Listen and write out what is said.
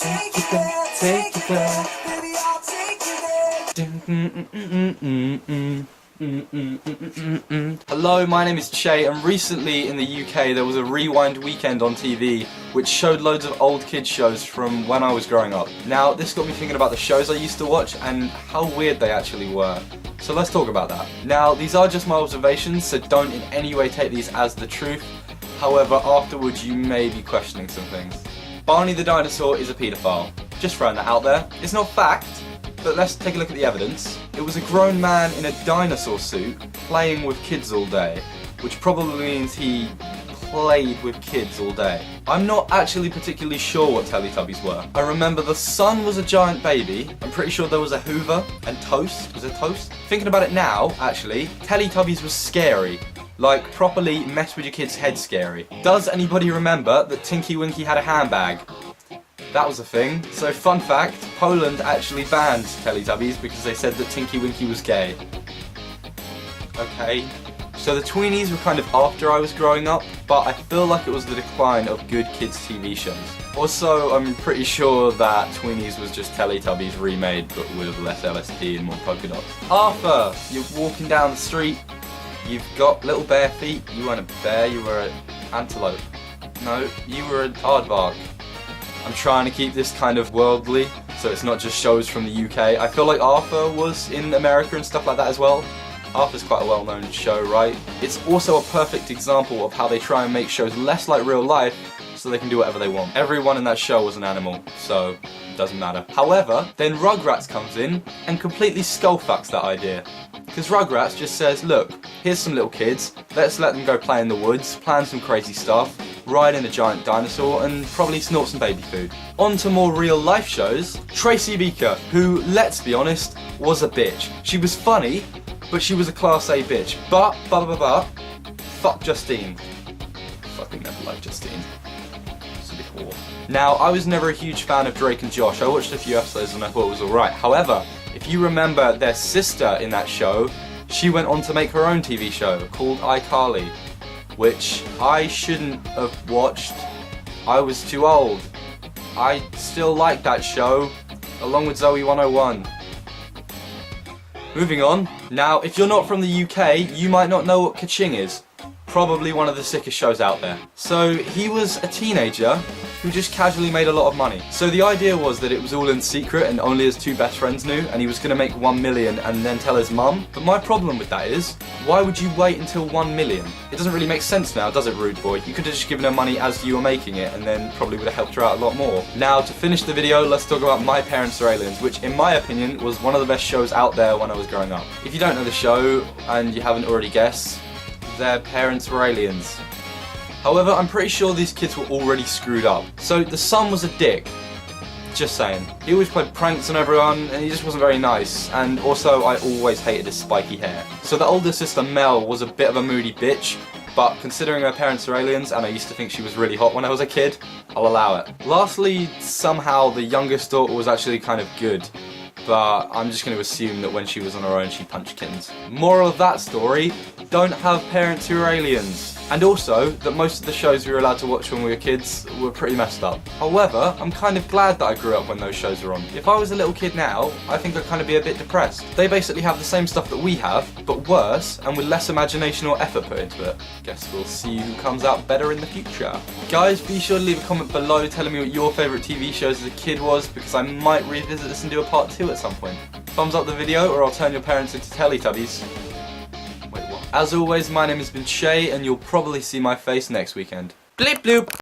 take you there, take you there. Baby, I'll take you there. Hello, my name is Che, and recently in the UK there was a rewind weekend on TV which showed loads of old kids shows from when I was growing up. Now this got me thinking about the shows I used to watch and how weird they actually were. So let's talk about that. Now these are just my observations, so don't in any way take these as the truth. However, afterwards you may be questioning some things. Barney the dinosaur is a paedophile. Just throwing that out there. It's not fact, but let's take a look at the evidence. It was a grown man in a dinosaur suit playing with kids all day, which probably means he played with kids all day. I'm not actually particularly sure what Teletubbies were. I remember the sun was a giant baby. I'm pretty sure there was a Hoover and Toast. Was it Toast? Thinking about it now, actually, Teletubbies was scary. Like, properly mess with your kid's head scary. Does anybody remember that Tinky Winky had a handbag? That was a thing. So fun fact, Poland actually banned Teletubbies because they said that Tinky Winky was gay. Okay. So the tweenies were kind of after I was growing up, but I feel like it was the decline of good kids TV shows. Also, I'm pretty sure that Tweenies was just Teletubbies remade, but with less LSD and more polka dots. Arthur, you're walking down the street, you've got little bare feet. You weren't a bear, you were an antelope. No, you were an aardvark. I'm trying to keep this kind of worldly, so it's not just shows from the UK. I feel like Arthur was in America and stuff like that as well. Arthur's quite a well-known show, right? It's also a perfect example of how they try and make shows less like real life so they can do whatever they want. Everyone in that show was an animal, so it doesn't matter. However, then Rugrats comes in and completely skullfucks that idea. Because Rugrats just says, look, here's some little kids, let's let them go play in the woods, plan some crazy stuff, ride in a giant dinosaur, and probably snort some baby food. On to more real life shows, Tracy Beaker, who, let's be honest, was a bitch. She was funny, but she was a class A bitch. But, fuck Justine. Fucking never liked Justine. It's a bit whore. Now, I was never a huge fan of Drake and Josh. I watched a few episodes and I thought it was alright. However, if you remember their sister in that show, she went on to make her own TV show called iCarly, which I shouldn't have watched. I was too old. I still like that show, along with Zoe 101. Moving on. Now, if you're not from the UK, you might not know what Ka-Ching is. Probably one of the sickest shows out there. So, he was a teenager who just casually made a lot of money. So the idea was that it was all in secret and only his two best friends knew, and he was gonna make 1 million and then tell his mum. But my problem with that is, why would you wait until 1 million? It doesn't really make sense now, does it, rude boy? You could have just given her money as you were making it and then probably would have helped her out a lot more. Now, to finish the video, let's talk about My Parents Are Aliens, which in my opinion was one of the best shows out there when I was growing up. If you don't know the show, and you haven't already guessed, their parents were aliens. However, I'm pretty sure these kids were already screwed up. So the son was a dick. Just saying. He always played pranks on everyone and he just wasn't very nice. And also, I always hated his spiky hair. So the older sister Mel was a bit of a moody bitch, but considering her parents are aliens and I used to think she was really hot when I was a kid, I'll allow it. Lastly, somehow the youngest daughter was actually kind of good. But I'm just going to assume that when she was on her own she punched kittens. Moral of that story, don't have parents who are aliens. And also, that most of the shows we were allowed to watch when we were kids were pretty messed up. However, I'm kind of glad that I grew up when those shows were on. If I was a little kid now, I think I'd kind of be a bit depressed. They basically have the same stuff that we have, but worse, and with less imagination or effort put into it. Guess we'll see who comes out better in the future. Guys, be sure to leave a comment below telling me what your favourite TV shows as a kid was, because I might revisit this and do a part 2 at some point. Thumbs up the video or I'll turn your parents into Teletubbies. Wait, what? As always, my name has been Che, and you'll probably see my face next weekend. Bleep bloop!